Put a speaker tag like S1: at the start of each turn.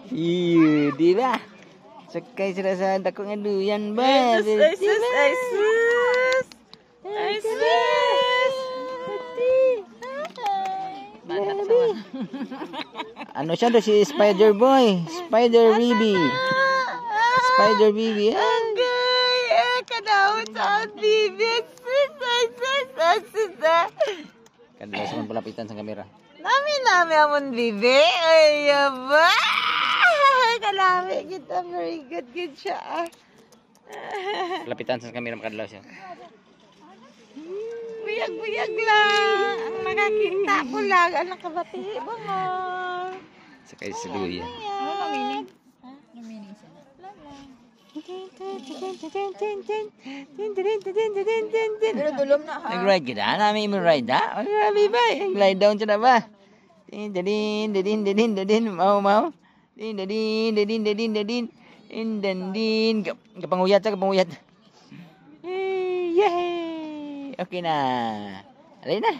S1: Iya, di ba? Sakay sila sa dako nga duyan ba?
S2: Ay sus.
S1: Ano siya do si Spider Boy? Spider Bibi. Spider Bibi.
S2: Okay, kadawat sa bibig.
S1: Kadlaw sa man palapitan sa kamera.
S2: Nami amon bibi. Ay, ba? Kalami kita. Very good siya.
S1: Palapitan sa kamera kadlaw siya.
S2: Buyag-buyag lang. Ang makakita ko lang. Anak kabati. Bangol.
S1: Sakay sa duyan.
S2: Ano na meaning? Ha? Ano meaning siya? Pero dulom na ha.
S1: Nag-ride ka na? Namin mo ride ha? Ano grabe ba? Glide down siya na ba? Din. Mau. Din. Kapanguyat. Yay! Okay na. Alay na.